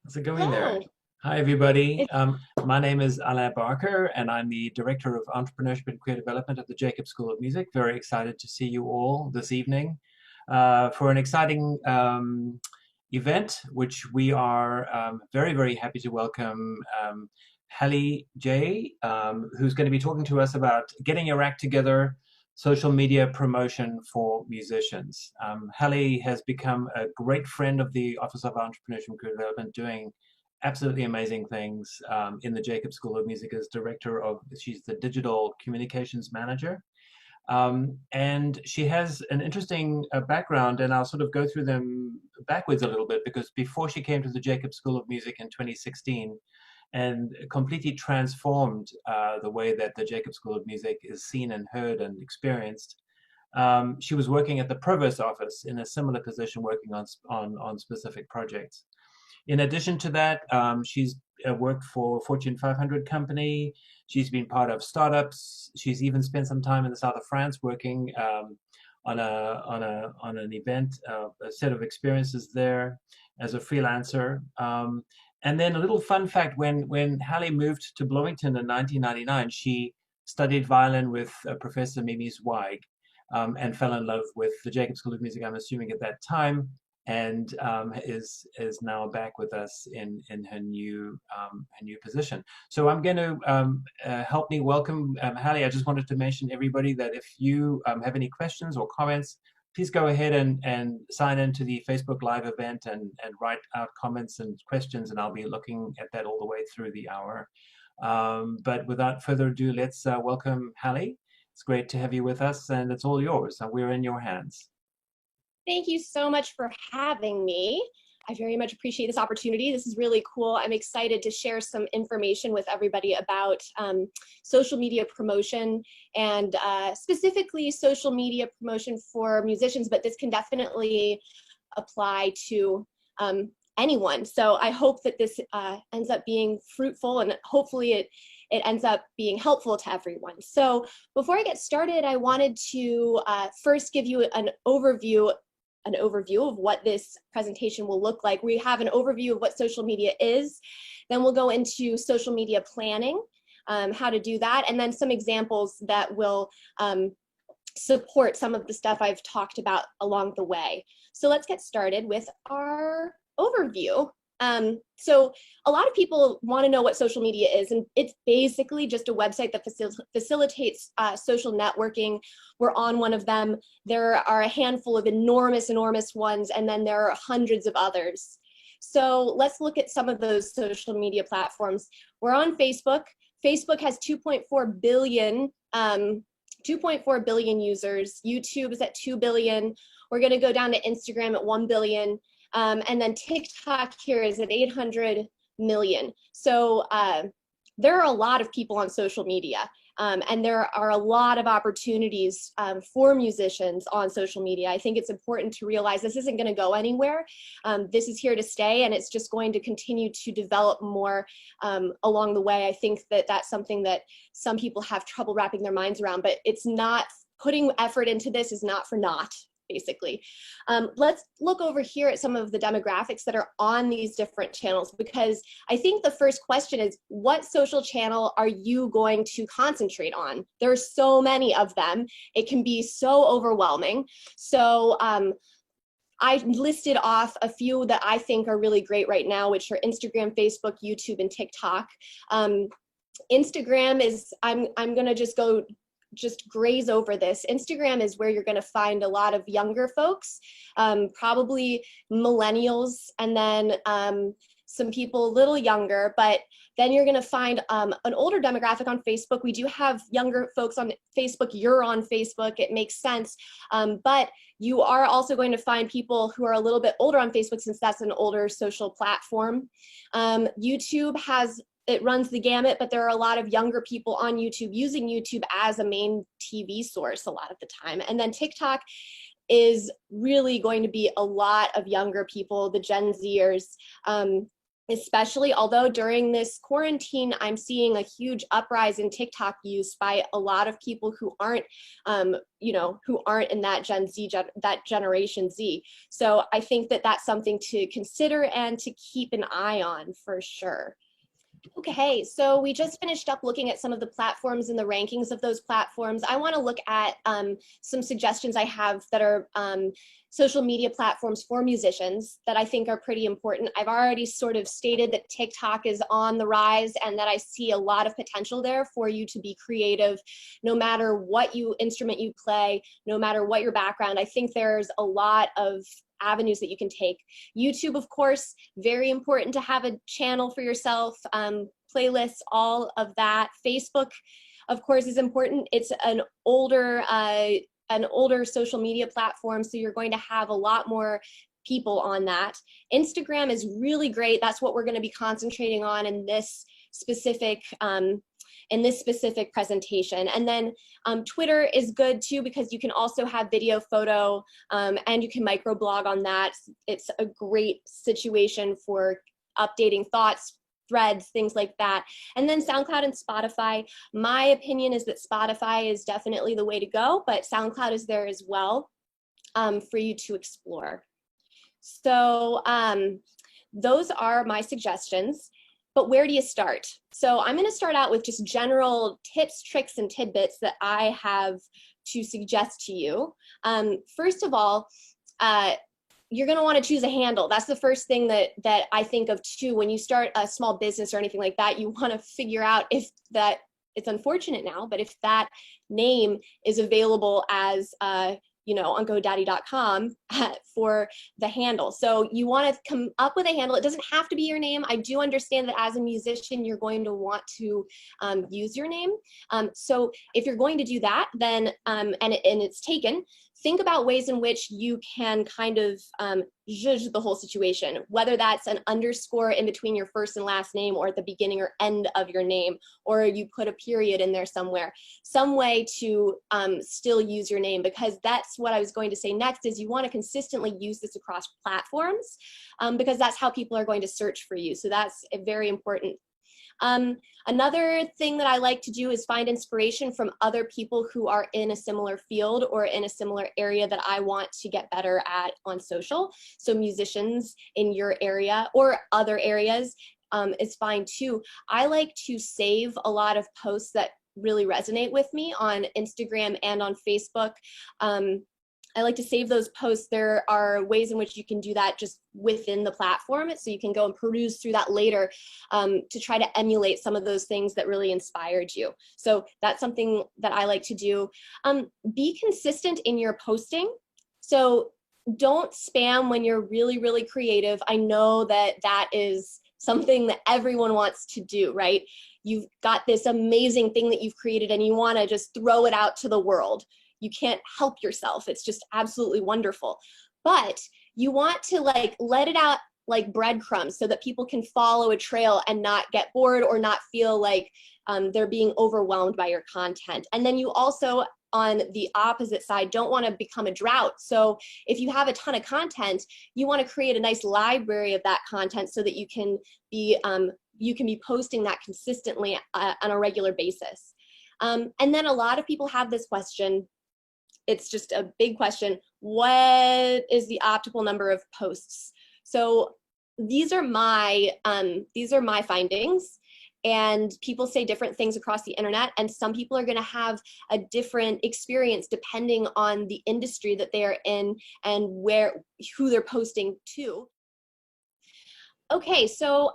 How's it going there? Hello. Hi, everybody. It's My name is Alain Barker, and I'm the Director of Entrepreneurship and Creative Development at the Jacob School of Music. Very excited to see you all this evening for an exciting event, which we are very, very happy to welcome Hallie Geyh, who's going to be talking to us about getting your act together, social media promotion for musicians. Hallie has become a great friend of the Office of Entrepreneurship and Creative Development, doing absolutely amazing things in the Jacob School of Music as she's the digital communications manager. And she has an interesting background, and I'll sort of go through them backwards a little bit because before she came to the Jacob School of Music in 2016 and completely transformed the way that the Jacob School of Music is seen and heard and experienced. She was working at the provost office in a similar position, working on specific projects. In addition to that, she's worked for Fortune 500 company. She's been part of startups. She's even spent some time in the south of France working on an event, a set of experiences there as a freelancer. And then a little fun fact: when Hallie moved to Bloomington in 1999, she studied violin with Professor Mimi Zweig, and fell in love with the Jacob School of Music, I'm assuming at that time, and is now back with us in her new position. So I'm going to help me welcome Hallie. I just wanted to mention everybody that if you have any questions or comments, please go ahead and sign into the Facebook Live event and write out comments and questions, and I'll be looking at that all the way through the hour. But without further ado, let's welcome Hallie. It's great to have you with us, and it's all yours. We're in your hands. Thank you so much for having me. I very much appreciate this opportunity. This is really cool. I'm excited to share some information with everybody about social media promotion and specifically social media promotion for musicians, but this can definitely apply to anyone. So I hope that this ends up being fruitful, and hopefully it ends up being helpful to everyone. So before I get started, I wanted to first give you an overview of what this presentation will look like. We have an overview of what social media is, then we'll go into social media planning, how to do that, and then some examples that will support some of the stuff I've talked about along the way. So let's get started with our overview. So a lot of people want to know what social media is, and it's basically just a website that facilitates social networking. We're on one of them. There are a handful of enormous ones, and then there are hundreds of others. So let's look at some of those social media platforms. We're on Facebook. Facebook has 2.4 billion users. YouTube is at 2 billion. We're going to go down to Instagram at 1 billion. And then TikTok here is at 800 million. So there are a lot of people on social media, and there are a lot of opportunities for musicians on social media. I think it's important to realize this isn't going to go anywhere. This is here to stay, and it's just going to continue to develop more along the way. I think that that's something that some people have trouble wrapping their minds around, but it's not, putting effort into this is not for naught, basically. Let's look over here at some of the demographics that are on these different channels, because I think the first question is, what social channel are you going to concentrate on? There are so many of them. It can be so overwhelming. So I listed off a few that I think are really great right now, which are Instagram, Facebook, YouTube, and TikTok. Instagram is, I'm gonna just graze over this. Instagram is where you're going to find a lot of younger folks, probably millennials, and then some people a little younger, but then you're going to find an older demographic on Facebook. We do have younger folks on Facebook. You're on Facebook. It makes sense. But you are also going to find people who are a little bit older on Facebook, since that's an older social platform. YouTube it runs the gamut, but there are a lot of younger people on YouTube using YouTube as a main TV source a lot of the time. And then TikTok is really going to be a lot of younger people, the Gen Zers. especially although during this quarantine, I'm seeing a huge uprise in TikTok use by a lot of people who aren't, who aren't in that Gen Z, that Generation Z. So I think that that's something to consider and to keep an eye on for sure. Okay, so we just finished up looking at some of the platforms and the rankings of those platforms. I want to look at some suggestions I have that are social media platforms for musicians that I think are pretty important. I've already sort of stated that TikTok is on the rise and that I see a lot of potential there for you to be creative, no matter what instrument you play, no matter what your background. I think there's a lot of avenues that you can take. YouTube, of course, very important to have a channel for yourself, playlists, all of that. Facebook, of course, is important. It's an older social media platform, so you're going to have a lot more people on that. Instagram is really great. That's what we're going to be concentrating on in this specific presentation. And then Twitter is good too, because you can also have video, photo, and you can microblog on that. It's a great situation for updating thoughts, threads, things like that. And then SoundCloud and Spotify. My opinion is that Spotify is definitely the way to go, but SoundCloud is there as well for you to explore. So those are my suggestions. But where do you start? So I'm going to start out with just general tips, tricks, and tidbits that I have to suggest to you. First of all, you're going to want to choose a handle. That's the first thing that I think of too. When you start a small business or anything like that, you want to figure out if that, it's unfortunate now, but if that name is available as on GoDaddy.com for the handle. So you want to come up with a handle. It doesn't have to be your name. I do understand that as a musician, you're going to want to use your name. So if you're going to do that, then, and it's taken, think about ways in which you can kind of judge the whole situation, whether that's an underscore in between your first and last name or at the beginning or end of your name, or you put a period in there somewhere, some way to still use your name, because that's what I was going to say next is you want to consistently use this across platforms because that's how people are going to search for you. So that's very important. Another thing that I like to do is find inspiration from other people who are in a similar field or in a similar area that I want to get better at on social. So musicians in your area or other areas is fine too. I like to save a lot of posts that really resonate with me on Instagram and on Facebook. I like to save those posts. There are ways in which you can do that just within the platform. So you can go and peruse through that later to try to emulate some of those things that really inspired you. So that's something that I like to do. Be consistent in your posting. So don't spam when you're really, really creative. I know that that is something that everyone wants to do, right? You've got this amazing thing that you've created and you want to just throw it out to the world. You can't help yourself. It's just absolutely wonderful. But you want to let it out like breadcrumbs so that people can follow a trail and not get bored or not feel like they're being overwhelmed by your content. And then you also, on the opposite side, don't want to become a drought. So if you have a ton of content, you want to create a nice library of that content so that you can be posting that consistently on a regular basis. And then a lot of people have this question. It's just a big question. What is the optimal number of posts? So these are my findings, and people say different things across the internet, and some people are going to have a different experience depending on the industry that they are in and who they're posting to. Okay, so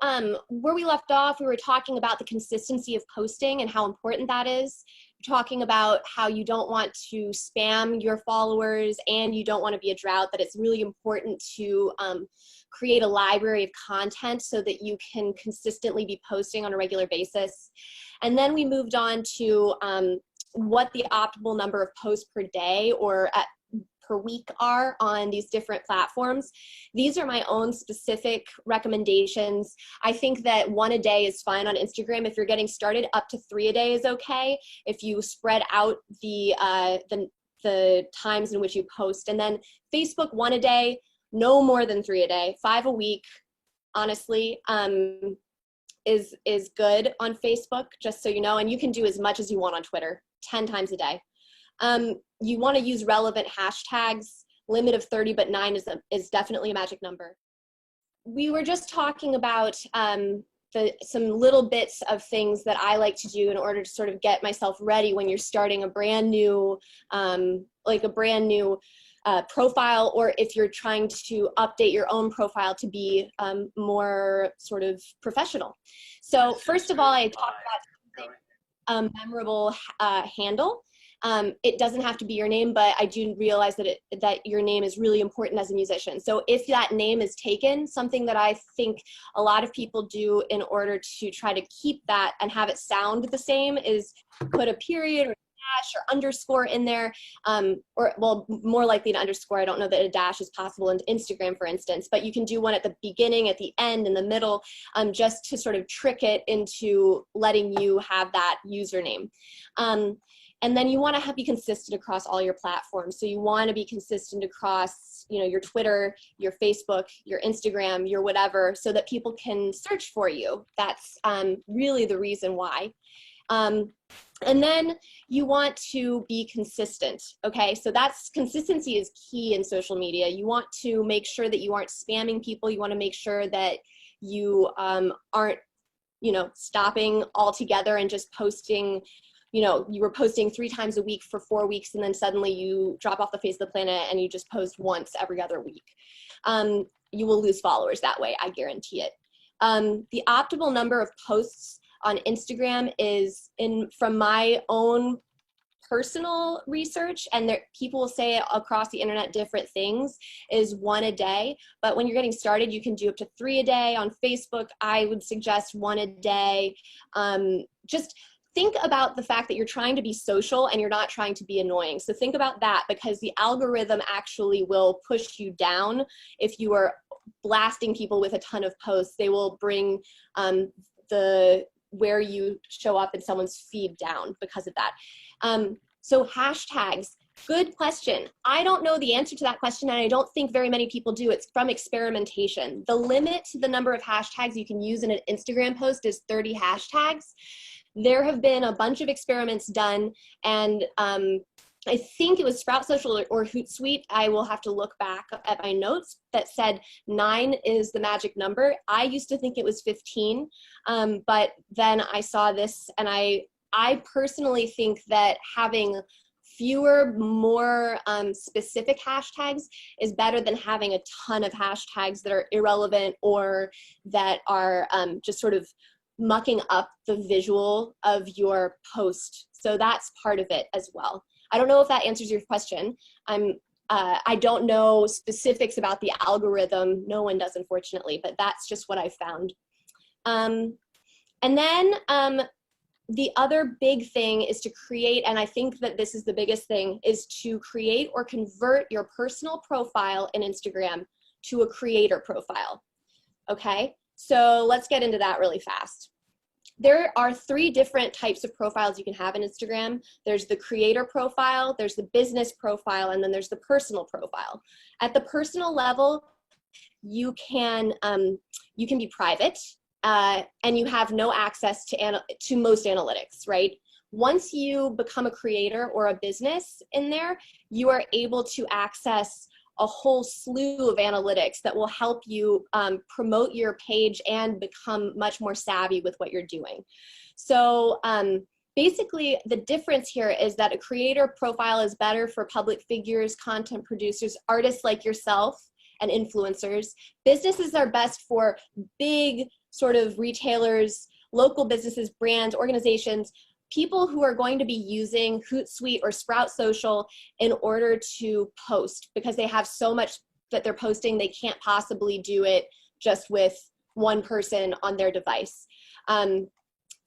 where we left off, we were talking about the consistency of posting and how important that is. Talking about how you don't want to spam your followers and you don't want to be a drought, that it's really important to create a library of content so that you can consistently be posting on a regular basis. And then we moved on to what the optimal number of posts per day or per week are on these different platforms. These are my own specific recommendations. I think that 1 a day is fine on Instagram. If you're getting started, up to 3 a day is okay. If you spread out the times in which you post. And then Facebook, 1 a day, no more than 3 a day, 5 a week. honestly, is good on Facebook, just so you know, and you can do as much as you want on Twitter, 10 times a day. You want to use relevant hashtags, limit of 30, but 9 is definitely a magic number. We were just talking about some little bits of things that I like to do in order to sort of get myself ready when you're starting a brand new, profile, or if you're trying to update your own profile to be more sort of professional. So first of all, I talked about a memorable handle. It doesn't have to be your name, but I do realize that your name is really important as a musician. So if that name is taken, something that I think a lot of people do in order to try to keep that and have it sound the same is put a period or dash or underscore in there, or well, more likely an underscore. I don't know that a dash is possible in Instagram, for instance, but you can do one at the beginning, at the end, in the middle, just to sort of trick it into letting you have that username. And then you want to be consistent across all your platforms. So you want to be consistent across, you know, your Twitter, your Facebook, your Instagram, your whatever, so that people can search for you. That's really the reason why. And then you want to be consistent, okay? So consistency is key in social media. You want to make sure that you aren't spamming people. You want to make sure that you aren't, you know, stopping altogether and just posting, you know, you were posting 3 times a week for 4 weeks and then suddenly you drop off the face of the planet and you just post once every other week. You will lose followers that way, I guarantee it. The optimal number of posts on Instagram is, from my own personal research, and people will say across the internet different things, is 1 a day. But when you're getting started, you can do up to 3 a day. On Facebook, I would suggest 1 a day. Just think about the fact that you're trying to be social and you're not trying to be annoying. So think about that, because the algorithm actually will push you down. If you are blasting people with a ton of posts, they will bring where you show up in someone's feed down because of that. So hashtags, good question. I don't know the answer to that question, and I don't think very many people do. It's from experimentation. The limit to the number of hashtags you can use in an Instagram post is 30 hashtags. There have been a bunch of experiments done, and I think it was Sprout Social or Hootsuite, I will have to look back at my notes, that said 9 is the magic number. I used to think it was 15, but then I saw this, and I personally think that having fewer, more specific hashtags is better than having a ton of hashtags that are irrelevant or that are just sort of mucking up the visual of your post. So that's part of it as well. I don't know if that answers your question. I don't know specifics about the algorithm. No one does, unfortunately, but that's just what I found. And then the other big thing is to create, and I think that this is the biggest thing, is to create or convert your personal profile in Instagram to a creator profile. Okay, so let's get into that really fast. There are 3 different types of profiles you can have in Instagram. There's the creator profile, there's the business profile, and then there's the personal profile. At the personal level, you can be private, and you have no access to most analytics, right? Once you become a creator or a business in there, you are able to access a whole slew of analytics that will help you promote your page and become much more savvy with what you're doing. So basically, the difference here is that a creator profile is better for public figures, content producers, artists like yourself, and influencers. Businesses are best for big sort of retailers, local businesses, brands, organizations, people who are going to be using Hootsuite or Sprout Social in order to post, because they have so much that they're posting, they can't possibly do it just with one person on their device.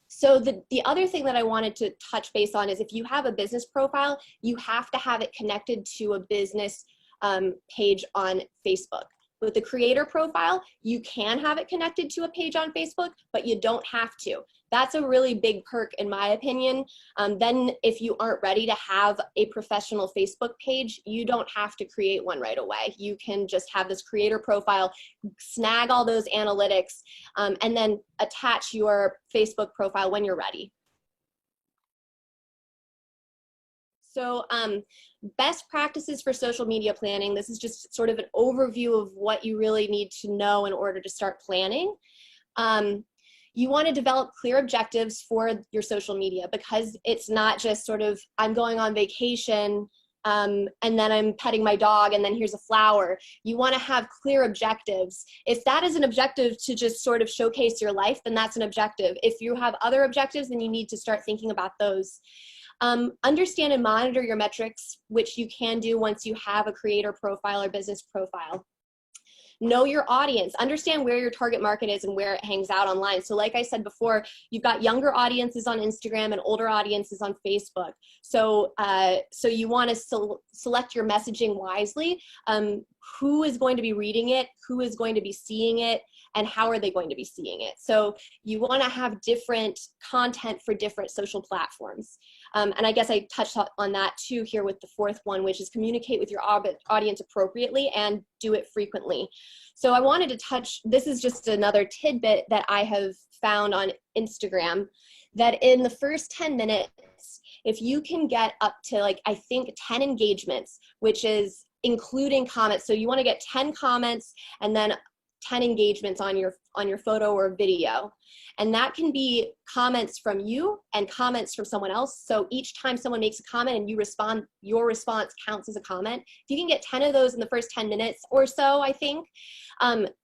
So the other thing that I wanted to touch base on is, if you have a business profile, you have to have it connected to a business page on Facebook. With the creator profile, you can have it connected to a page on Facebook, but you don't have to. That's a really big perk in my opinion. Then if you aren't ready to have a professional Facebook page, you don't have to create one right away. You can just have this creator profile, snag all those analytics, and then attach your Facebook profile when you're ready. So best practices for social media planning. This is just sort of an overview of what you really need to know in order to start planning. You want to develop clear objectives for your social media, because it's not just sort of, I'm going on vacation and then I'm petting my dog and then here's a flower. You want to have clear objectives. If that is an objective to just sort of showcase your life, then that's an objective. If you have other objectives, then you need to start thinking about those. Understand and monitor your metrics, which you can do once you have a creator profile or business profile. Know your audience. Understand where your target market is and where it hangs out online. So like I said before, you've got younger audiences on Instagram and older audiences on Facebook. So, so you want to select your messaging wisely. Who is going to be reading it? Who is going to be seeing it? And how are they going to be seeing it? So you want to have different content for different social platforms. And I guess I touched on that too here with the fourth one, which is communicate with your audience appropriately and do it frequently. So I wanted to touch, this is just another tidbit that I have found on Instagram, that in the first 10 minutes, if you can get up to like, I think 10 engagements, which is including comments. So you want to get 10 comments and then 10 engagements on your photo or video. And that can be comments from you and comments from someone else. So each time someone makes a comment and you respond, your response counts as a comment. If you can get 10 of those in the first 10 minutes or so, I think,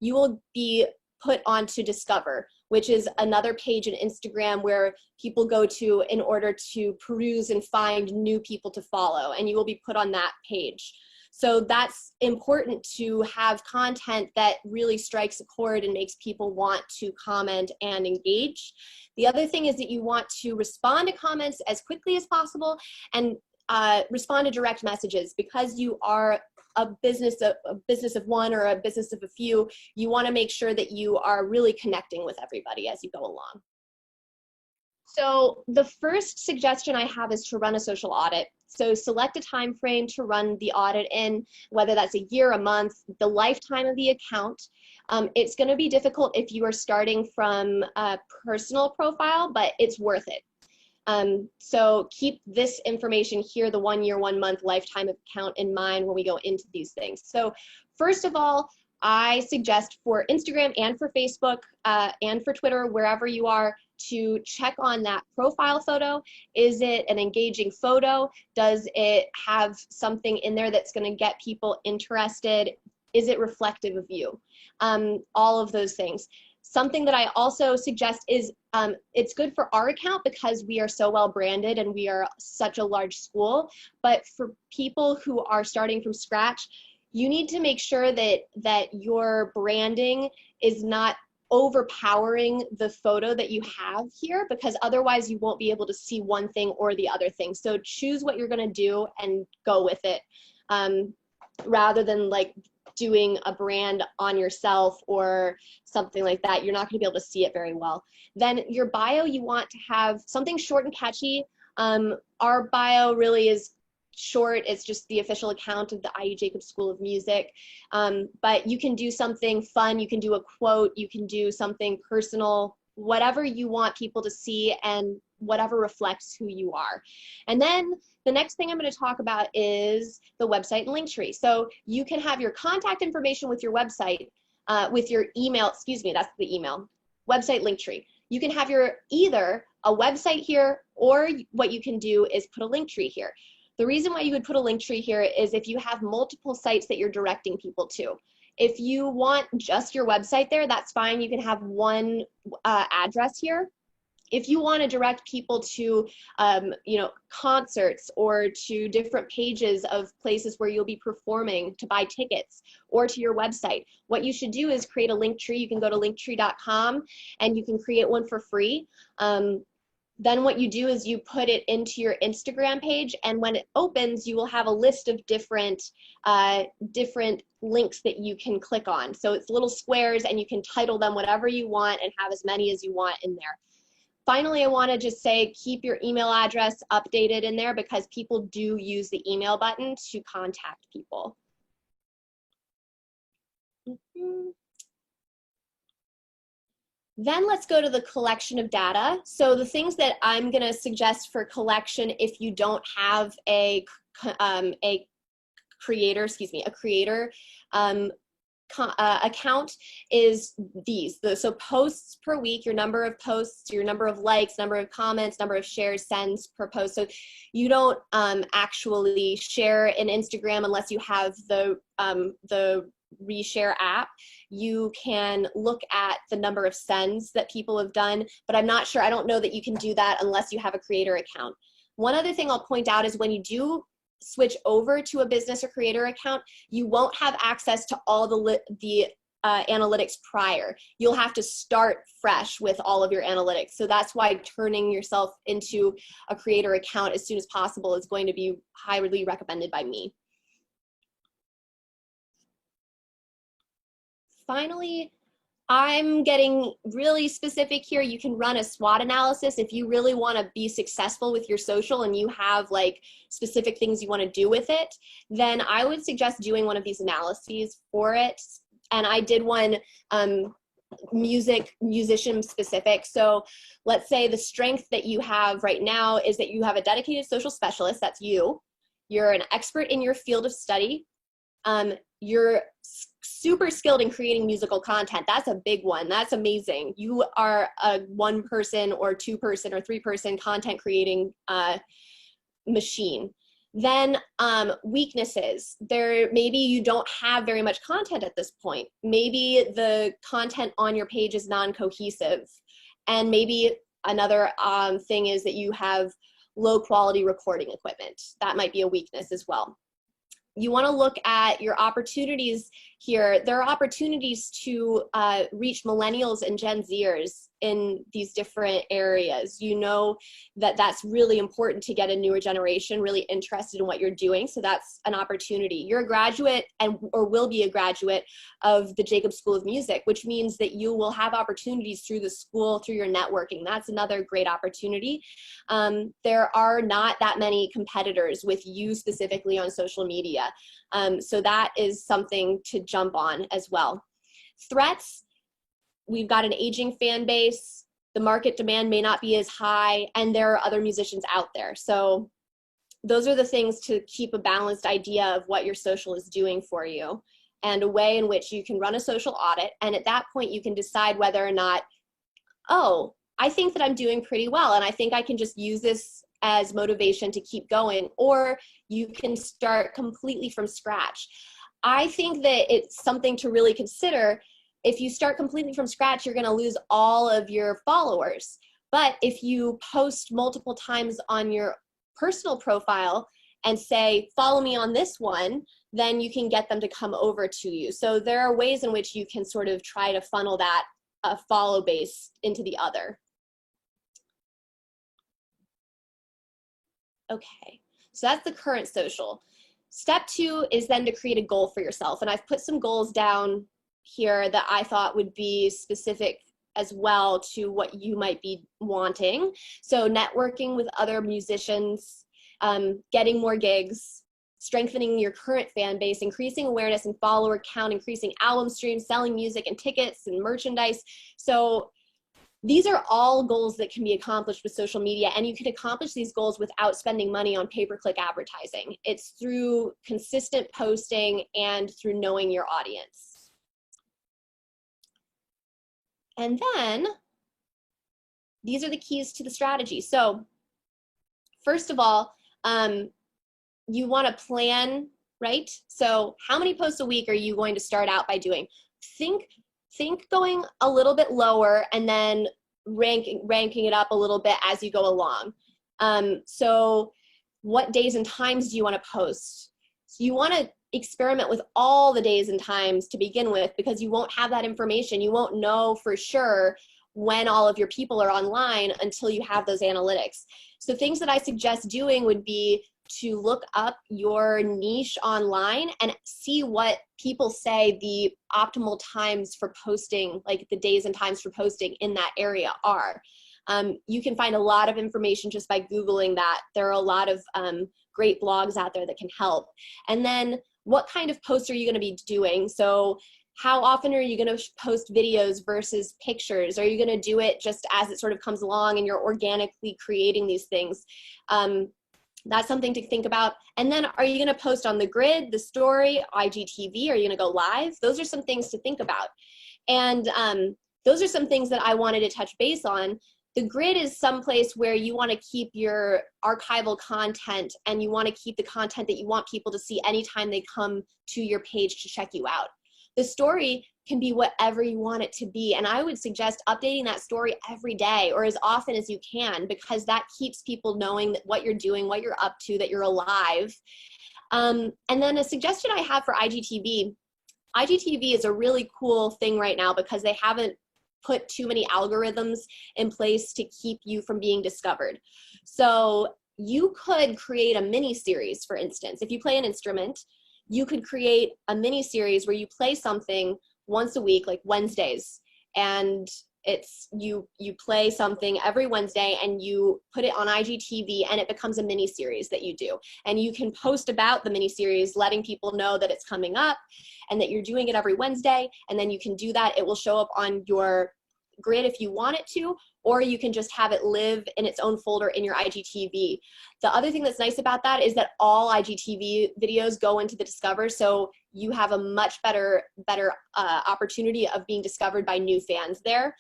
you will be put onto Discover, which is another page in Instagram where people go to in order to peruse and find new people to follow, and you will be put on that page. So that's important to have content that really strikes a chord and makes people want to comment and engage. The other thing is that you want to respond to comments as quickly as possible and respond to direct messages. Because you are a business of one or a business of a few, you want to make sure that you are really connecting with everybody as you go along. So the first suggestion I have is to run a social audit. So select a time frame to run the audit in, whether that's a year, a month, the lifetime of the account. It's going to be difficult if you are starting from a personal profile, but it's worth it. So keep this information here, the 1 year, 1 month lifetime of account in mind when we go into these things. So first of all, I suggest for Instagram and for Facebook and for Twitter, wherever you are, to check on that profile photo. Is it an engaging photo? Does it have something in there that's going to get people interested? Is it reflective of you? All of those things. Something that I also suggest is it's good for our account because we are so well branded and we are such a large school, but for people who are starting from scratch, you need to make sure that your branding is not overpowering the photo that you have here, because otherwise you won't be able to see one thing or the other thing. So choose what you're going to do and go with it, rather than like doing a brand on yourself or something like that. You're not going to be able to see it very well. Then your bio, you want to have something short and catchy. Our bio really is short. It's just the official account of the IU Jacobs School of Music. But you can do something fun. You can do a quote. You can do something personal, whatever you want people to see and whatever reflects who you are. And then the next thing I'm going to talk about is the website and Linktree. So you can have your contact information with your website, with your email, excuse me, that's the email, website Linktree. You can have your either a website here, or what you can do is put a Linktree here. The reason why you would put a Linktree here is if you have multiple sites that you're directing people to. If you want just your website there, that's fine. You can have one address here. If you want to direct people to, you know, concerts or to different pages of places where you'll be performing to buy tickets, or to your website, what you should do is create a Linktree. You can go to linktree.com and you can create one for free. Then what you do is you put it into your Instagram page, and when it opens, you will have a list of different links that you can click on. So it's little squares, and you can title them whatever you want and have as many as you want in there. Finally, I want to just say keep your email address updated in there, because people do use the email button to contact people. Then let's go to the collection of data. So the things that I'm going to suggest for collection, if you don't have a creator account, is these. So posts per week, your number of posts, your number of likes, number of comments, number of shares, sends per post. So you don't actually share in Instagram unless you have the reshare app. You can look at the number of sends that people have done, but I'm not sure, I don't know that you can do that unless you have a creator account. One other thing I'll point out is when you do switch over to a business or creator account, you won't have access to all the analytics prior. You'll have to start fresh with all of your analytics. So that's why turning yourself into a creator account as soon as possible is going to be highly recommended by me. Finally, I'm getting really specific here. You can run a SWOT analysis if you really want to be successful with your social and you have like specific things you want to do with it. Then I would suggest doing one of these analyses for it. And I did one musician specific. So let's say the strength that you have right now is that you have a dedicated social specialist. That's you. You're an expert in your field of study. You're super skilled in creating musical content. That's a big one. That's amazing. You are a 1-person or 2-person or 3-person content creating machine. Then weaknesses. Maybe you don't have very much content at this point. Maybe the content on your page is non-cohesive. And maybe another thing is that you have low quality recording equipment. That might be a weakness as well. You want to look at your opportunities here. There are opportunities to reach millennials and Gen Zers in these different areas. You know that that's really important to get a newer generation really interested in what you're doing. So that's an opportunity. You're a graduate or will be a graduate of the Jacobs School of Music, which means that you will have opportunities through the school, through your networking. That's another great opportunity. There are not that many competitors with you specifically on social media. So that is something to jump on as well. Threats. We've got an aging fan base, the market demand may not be as high, and there are other musicians out there. So those are the things to keep a balanced idea of what your social is doing for you and a way in which you can run a social audit. And at that point, you can decide whether or not, oh, I think that I'm doing pretty well, and I think I can just use this as motivation to keep going, or you can start completely from scratch. I think that it's something to really consider. If you start completely from scratch, you're going to lose all of your followers. But if you post multiple times on your personal profile and say, follow me on this one, then you can get them to come over to you. So there are ways in which you can sort of try to funnel that follow base into the other. Okay, so that's the current social. Step 2 is then to create a goal for yourself. And I've put some goals down here that I thought would be specific as well to what you might be wanting. So networking with other musicians, getting more gigs, strengthening your current fan base, increasing awareness and follower count, increasing album streams, selling music and tickets and merchandise. So these are all goals that can be accomplished with social media, and you can accomplish these goals without spending money on pay-per-click advertising. It's through consistent posting and through knowing your audience. And then these are the keys to the strategy. So first of all, you want to plan, right? So how many posts a week are you going to start out by doing? Think going a little bit lower and then ranking it up a little bit as you go along. So what days and times do you want to post? So you want to experiment with all the days and times to begin with, because you won't have that information. You won't know for sure when all of your people are online until you have those analytics. So things that I suggest doing would be to look up your niche online and see what people say the optimal times for posting, like the days and times for posting in that area are. You can find a lot of information just by Googling that. There are a lot of great blogs out there that can help. And then what kind of posts are you going to be doing? So how often are you going to post videos versus pictures? Are you going to do it just as it sort of comes along and you're organically creating these things? That's something to think about. And then are you going to post on the grid, the story, IGTV? Are you going to go live? Those are some things to think about. And those are some things that I wanted to touch base on. The grid is someplace where you want to keep your archival content, and you want to keep the content that you want people to see anytime they come to your page to check you out. The story can be whatever you want it to be, and I would suggest updating that story every day or as often as you can, because that keeps people knowing that what you're doing, what you're up to, that you're alive. And then a suggestion I have for IGTV. IGTV is a really cool thing right now because they haven't put too many algorithms in place to keep you from being discovered. So you could create a mini series, for instance. If you play an instrument, you could create a mini series where you play something once a week, like Wednesdays, and it's you play something every Wednesday and you put it on IGTV, and it becomes a mini series that you do. And you can post about the mini series, letting people know that it's coming up and that you're doing it every Wednesday. And then you can do that. It will show up on your grid if you want it to, or you can just have it live in its own folder in your IGTV. The other thing that's nice about that is that all IGTV videos go into the Discover, so you have a much better opportunity of being discovered by new fans there.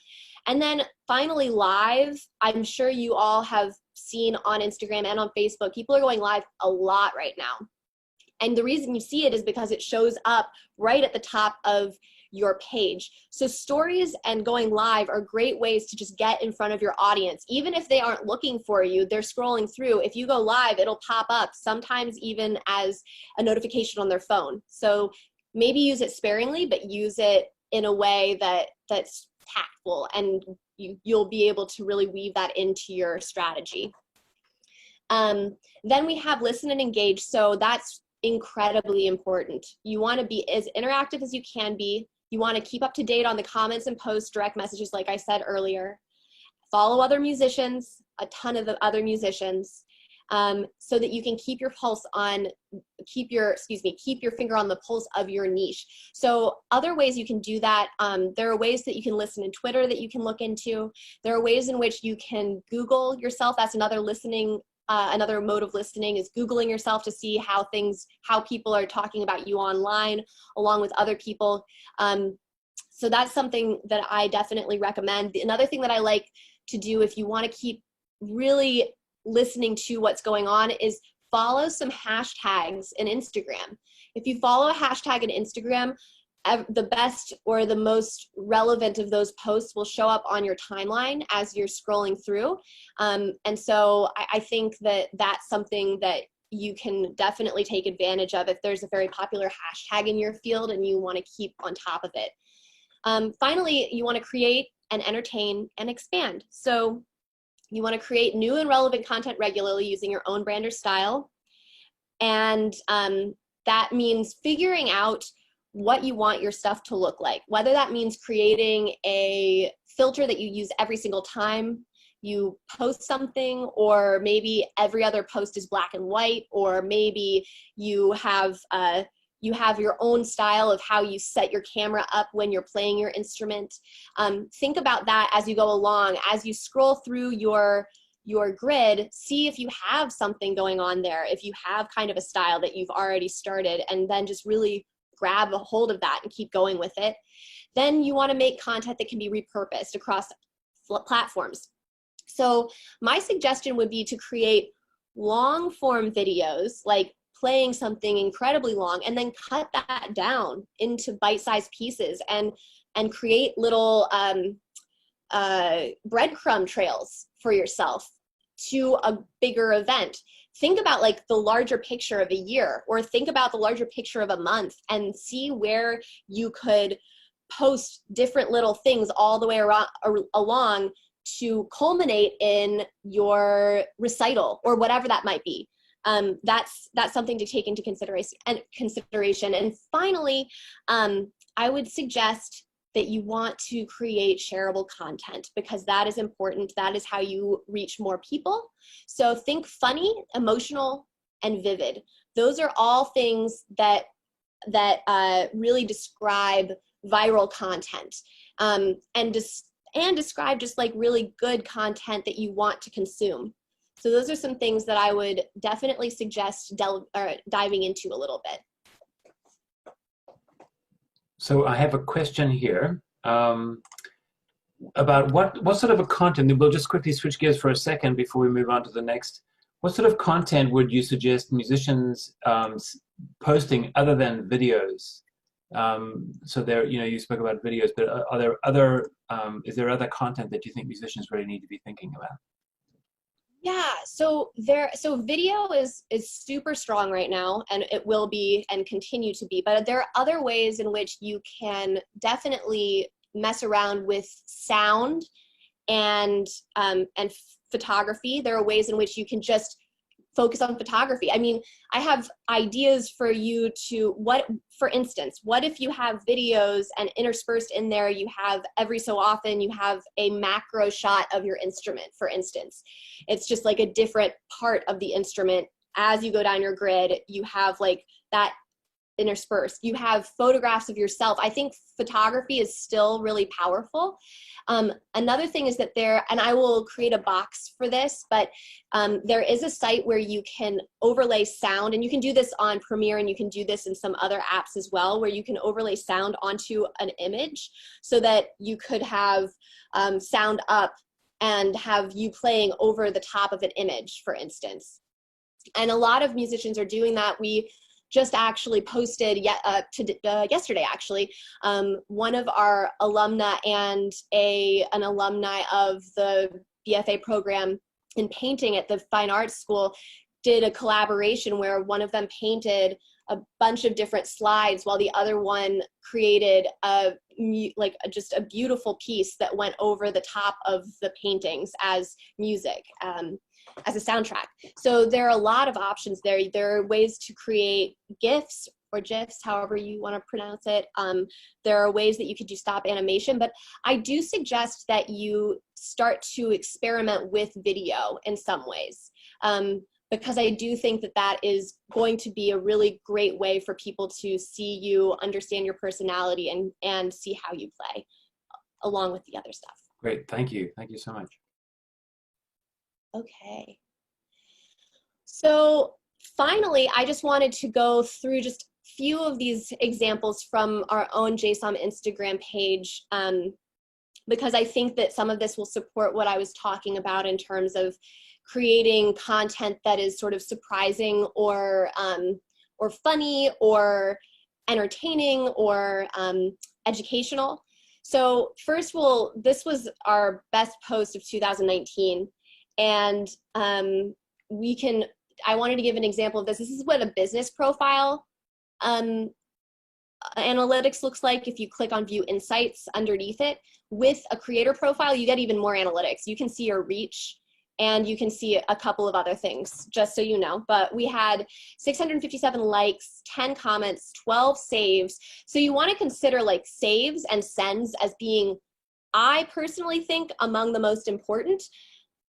And then finally, live. I'm sure you all have seen on Instagram and on Facebook, people are going live a lot right now. And the reason you see it is because it shows up right at the top of your page. So stories and going live are great ways to just get in front of your audience. Even if they aren't looking for you, they're scrolling through. If you go live, it'll pop up, sometimes even as a notification on their phone. So maybe use it sparingly, but use it in a way that's tactful, and you'll be able to really weave that into your strategy. Then we have listen and engage. So that's incredibly important. You want to be as interactive as you can be. You want to keep up to date on the comments and posts, direct messages, like I said earlier. Follow other musicians, a ton of the other musicians, so that you can keep your pulse on, keep your finger on the pulse of your niche. So other ways you can do that, there are ways that you can listen in Twitter that you can look into. There are ways in which you can Google yourself. That's another listening. Another mode of listening is Googling yourself to see how people are talking about you online, along with other people. So that's something that I definitely recommend. Another thing that I like to do if you want to keep really listening to what's going on is follow some hashtags in Instagram. If you follow a hashtag in Instagram, the best or the most relevant of those posts will show up on your timeline as you're scrolling through. And so I think that that's something that you can definitely take advantage of if there's a very popular hashtag in your field and you want to keep on top of it. Finally, you want to create and entertain and expand. So you want to create new and relevant content regularly using your own brand or style. And that means figuring out what you want your stuff to look like, whether that means creating a filter that you use every single time you post something, or maybe every other post is black and white, or maybe you have your own style of how you set your camera up when you're playing your instrument. Think about that as you go along. As you scroll through your grid, see if you have something going on there, if you have kind of a style that you've already started, and then just really grab a hold of that and keep going with it. Then you want to make content that can be repurposed across platforms. So my suggestion would be to create long form videos, like playing something incredibly long, and then cut that down into bite-sized pieces and create little breadcrumb trails for yourself to a bigger event. Think about like the larger picture of a year, or think about the larger picture of a month, and see where you could post different little things all the way around, along to culminate in your recital or whatever that might be. That's something to take into consideration. And finally, I would suggest that you want to create shareable content, because that is important. That is how you reach more people. So think funny, emotional, and vivid. Those are all things that really describe viral content, and describe just like really good content that you want to consume. So those are some things that I would definitely suggest diving into a little bit. So I have a question here about what sort of a content, we'll just quickly switch gears for a second before we move on to the next. What sort of content would you suggest musicians posting other than videos? So there, you spoke about videos, but are there other, is there other content that you think musicians really need to be thinking about? Yeah, so video is super strong right now, and it will be and continue to be, but there are other ways in which you can definitely mess around with sound and photography. There are ways in which you can just focus on photography. I mean, I have ideas for you to, for instance, what if you have videos and interspersed in there, you have every so often, you have a macro shot of your instrument, for instance. It's just like a different part of the instrument. As you go down your grid, you have like that interspersed. You have photographs of yourself. I think photography is still really powerful. Another thing is that and I will create a box for this, but there is a site where you can overlay sound, and you can do this on Premiere, and you can do this in some other apps as well, where you can overlay sound onto an image so that you could have sound up and have you playing over the top of an image, for instance. And a lot of musicians are doing that. We just actually posted yesterday, actually, one of our alumna and an alumni of the BFA program in painting at the Fine Arts School did a collaboration where one of them painted a bunch of different slides while the other one created just a beautiful piece that went over the top of the paintings as music. As a soundtrack. So there are a lot of options there. There are ways to create GIFs or GIFs, however you want to pronounce it. There are ways that you could do stop animation, but I do suggest that you start to experiment with video in some ways, because I do think that that is going to be a really great way for people to see you, understand your personality, and see how you play along with the other stuff. Great, thank you. Thank you so much. Okay. So finally, I just wanted to go through just a few of these examples from our own JSOM Instagram page, because I think that some of this will support what I was talking about in terms of creating content that is sort of surprising or funny or entertaining or educational. So first, this was our best post of 2019. And I wanted to give an example of this. This is what a business profile analytics looks like if you click on View Insights underneath it. With a creator profile, you get even more analytics. You can see your reach, and you can see a couple of other things, just so you know. But we had 657 likes, 10 comments, 12 saves. So you want to consider like saves and sends as being, I personally think, among the most important.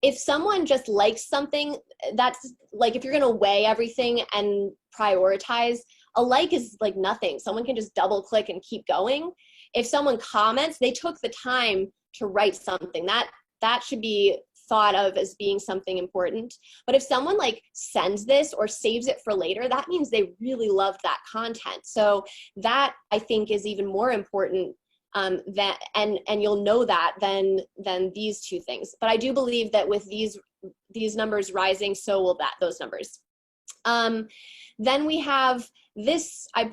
If someone just likes something, that's like, if you're gonna weigh everything and prioritize, a like is like nothing. Someone can just double click and keep going. If someone comments, they took the time to write something. That should be thought of as being something important. But if someone like sends this or saves it for later, that means they really loved that content. So that, I think, is even more important and you'll know that than these two things. But I do believe that with these numbers rising, so will those numbers. Then we have this, I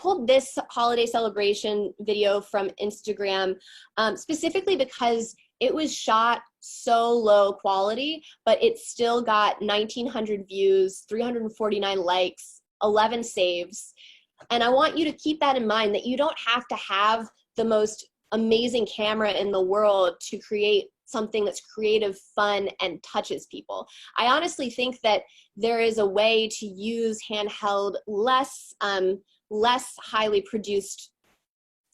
pulled this holiday celebration video from Instagram specifically because it was shot so low quality, but it still got 1,900 views, 349 likes, 11 saves. And I want you to keep that in mind, that you don't have to have the most amazing camera in the world to create something that's creative, fun, and touches people. I honestly think that there is a way to use handheld, less highly produced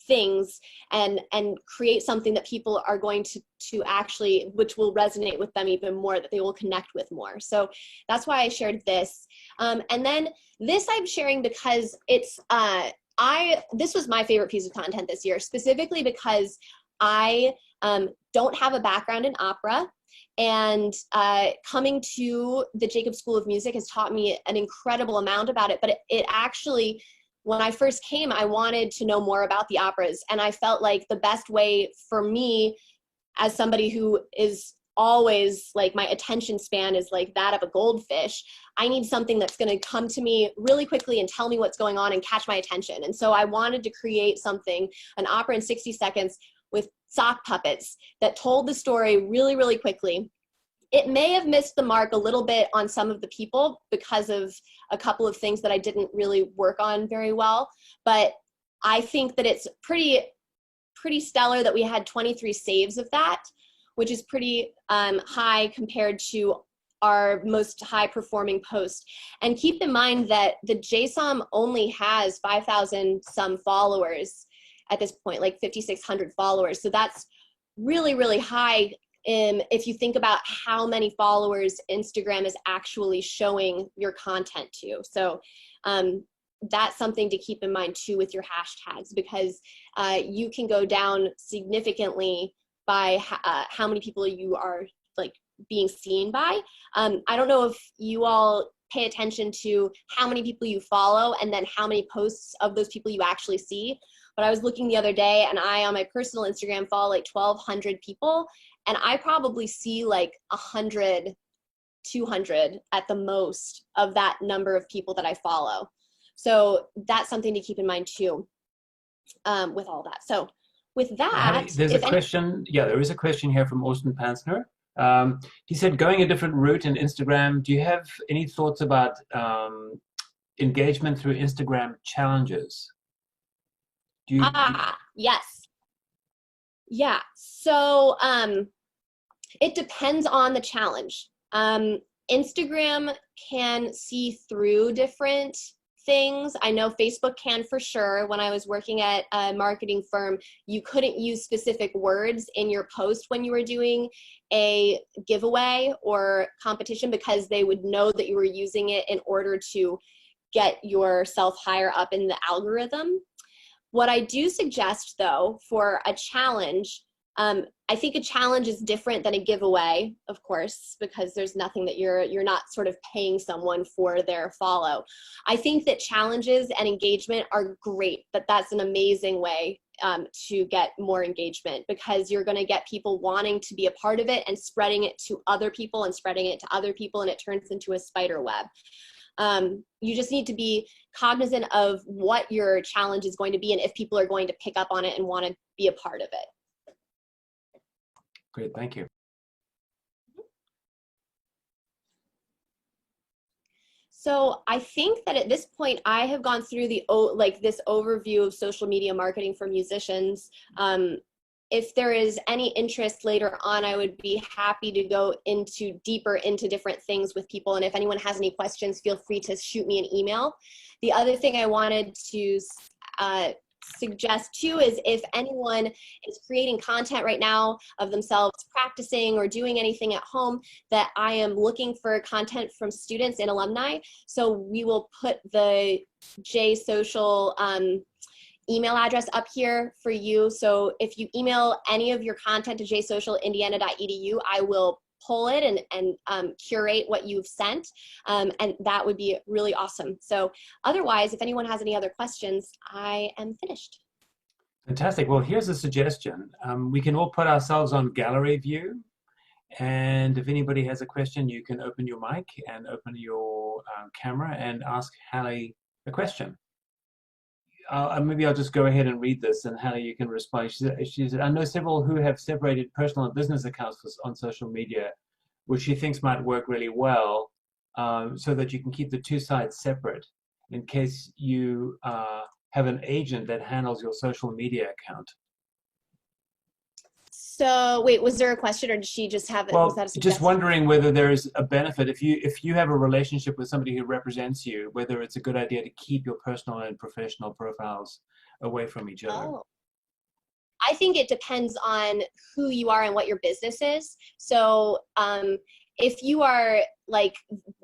things and create something that people are going to actually, which will resonate with them even more, that they will connect with more. So that's why I shared this. And then this I'm sharing because it's, this was my favorite piece of content this year, specifically because I don't have a background in opera, and coming to the Jacob School of Music has taught me an incredible amount about it, but it actually, when I first came, I wanted to know more about the operas, and I felt like the best way for me, as somebody who is always like, my attention span is like that of a goldfish, I need something that's going to come to me really quickly and tell me what's going on and catch my attention. And so I wanted to create something, an opera in 60 seconds with sock puppets that told the story really, really quickly. It may have missed the mark a little bit on some of the people because of a couple of things that I didn't really work on very well, but I think that it's pretty stellar that we had 23 saves of that, which is pretty high compared to our most high performing post. And keep in mind that the JSOM only has 5,000 some followers at this point, like 5,600 followers. So that's really, really high if you think about how many followers Instagram is actually showing your content to. So that's something to keep in mind too with your hashtags, because you can go down significantly by how many people you are like being seen by. I don't know if you all pay attention to how many people you follow and then how many posts of those people you actually see. But I was looking the other day, and I, on my personal Instagram, follow like 1,200 people, and I probably see like 100, 200 at the most of that number of people that I follow. So that's something to keep in mind too, with all that. So with that, there's a question. Yeah, there is a question here from Austin Pansner. He said, going a different route in Instagram, do you have any thoughts about engagement through Instagram challenges? Yes. Yeah, so it depends on the challenge. Instagram can see through different things. I know Facebook can for sure. When I was working at a marketing firm, you couldn't use specific words in your post when you were doing a giveaway or competition, because they would know that you were using it in order to get yourself higher up in the algorithm. What I do suggest, though, for a challenge, I think a challenge is different than a giveaway, of course, because there's nothing that you're not sort of paying someone for their follow. I think that challenges and engagement are great, but that's an amazing way to get more engagement, because you're going to get people wanting to be a part of it and spreading it to other people and spreading it to other people, and it turns into a spider web. You just need to be cognizant of what your challenge is going to be and if people are going to pick up on it and want to be a part of it. Great, thank you. So I think that at this point I have gone through the this overview of social media marketing for musicians. If there is any interest later on, I would be happy to go deeper into different things with people. And if anyone has any questions, feel free to shoot me an email. The other thing I wanted to suggest too is, if anyone is creating content right now of themselves practicing or doing anything at home, that I am looking for content from students and alumni. So we will put the Geyh Social email address up here for you. So if you email any of your content to geyhsocialindiana.edu, I will pull it and curate what you've sent, and that would be really awesome. So otherwise, if anyone has any other questions, I am finished. Fantastic. Well, here's a suggestion. We can all put ourselves on gallery view, and if anybody has a question, you can open your mic and open your camera and ask Hallie a question. Maybe I'll just go ahead and read this, and Hallie, you can respond. She said, I know several who have separated personal and business accounts on social media, which she thinks might work really well, so that you can keep the two sides separate in case you have an agent that handles your social media account. So wait, was there a question or did she just have it? Was Well, that a just suggestion? wondering whether there's a benefit if you have a relationship with somebody who represents you, whether it's a good idea to keep your personal and professional profiles away from each other. Oh, I think it depends on who you are and what your business is. So if you are like,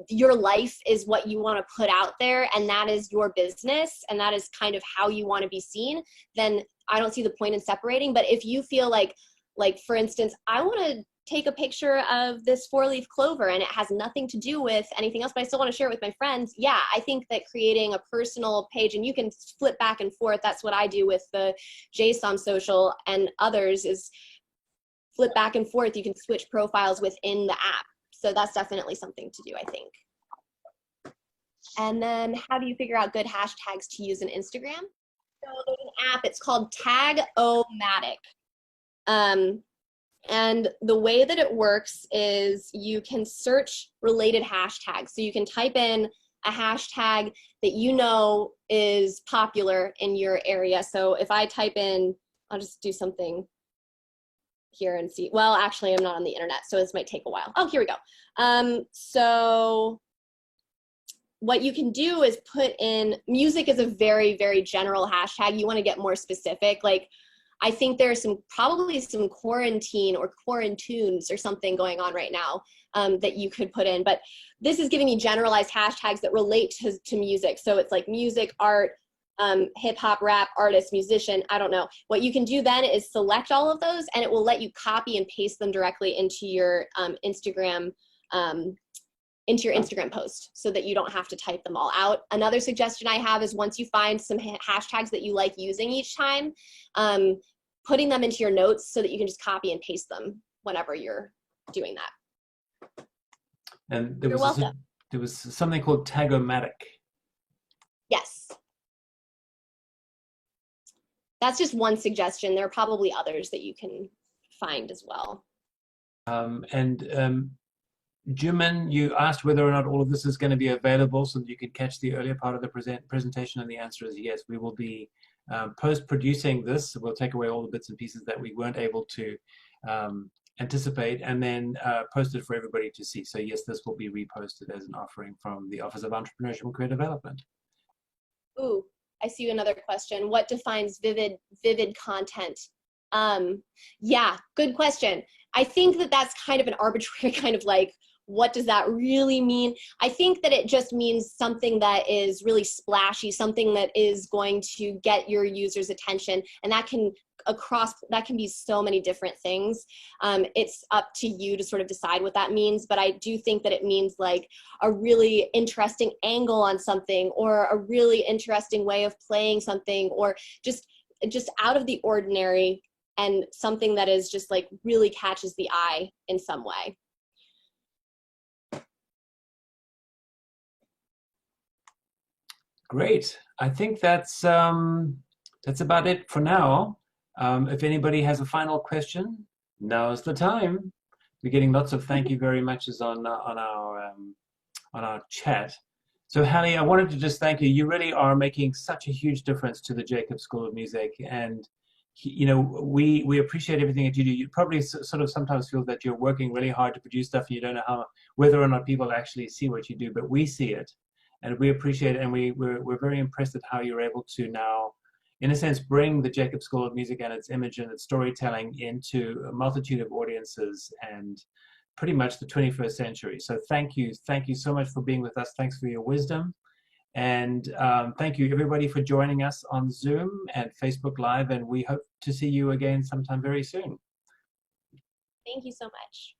your life is what you want to put out there and that is your business and that is kind of how you want to be seen, then I don't see the point in separating. But if you feel like for instance, I want to take a picture of this 4-leaf clover and it has nothing to do with anything else, but I still want to share it with my friends. Yeah, I think that creating a personal page, and you can flip back and forth. That's what I do with the JSOM social and others, is flip back and forth. You can switch profiles within the app. So that's definitely something to do, I think. And then how do you figure out good hashtags to use in Instagram? So there's an app, it's called Tag-O-Matic. And the way that it works is you can search related hashtags. So you can type in a hashtag that you know is popular in your area. So if I type in, I'll just do something here and see. Well, actually, I'm not on the internet, so this might take a while. Oh, here we go. So what you can do is put in, music is a very, very general hashtag. You want to get more specific. Like, I think there's probably some quarantine or quarantunes or something going on right now that you could put in. But this is giving me generalized hashtags that relate to music. So it's like music, art, hip hop, rap, artist, musician, I don't know. What you can do then is select all of those and it will let you copy and paste them directly into your Instagram post so that you don't have to type them all out. Another suggestion I have is once you find some hashtags that you like using each time, putting them into your notes so that you can just copy and paste them whenever you're doing that. And You're welcome. there was something called Tag-O-Matic. Yes. That's just one suggestion. There are probably others that you can find as well. Jimin, you asked whether or not all of this is going to be available so that you could catch the earlier part of the presentation, and the answer is yes. We will be post-producing this. We'll take away all the bits and pieces that we weren't able to anticipate and then post it for everybody to see. So yes, this will be reposted as an offering from the Office of Entrepreneurship and Career Development. Ooh, I see another question. What defines vivid content? Yeah, good question. I think that that's kind of an arbitrary kind of like, what does that really mean? I think that it just means something that is really splashy, something that is going to get your users' attention, and that can be so many different things. It's up to you to sort of decide what that means, but I do think that it means like a really interesting angle on something, or a really interesting way of playing something, or just out of the ordinary, and something that is just like really catches the eye in some way. Great. I think that's about it for now. If anybody has a final question, now's the time. We're getting lots of thank you very muches on our chat. So Hallie, I wanted to just thank you. You really are making such a huge difference to the Jacob School of Music, and you know, we appreciate everything that you do. You probably sort of sometimes feel that you're working really hard to produce stuff and you don't know whether or not people actually see what you do, but we see it and we appreciate it, and we're very impressed at how you're able to now, in a sense, bring the Jacob School of Music and its image and its storytelling into a multitude of audiences and pretty much the 21st century. So thank you so much for being with us. Thanks for your wisdom. And thank you everybody for joining us on Zoom and Facebook Live, and we hope to see you again sometime very soon. Thank you so much.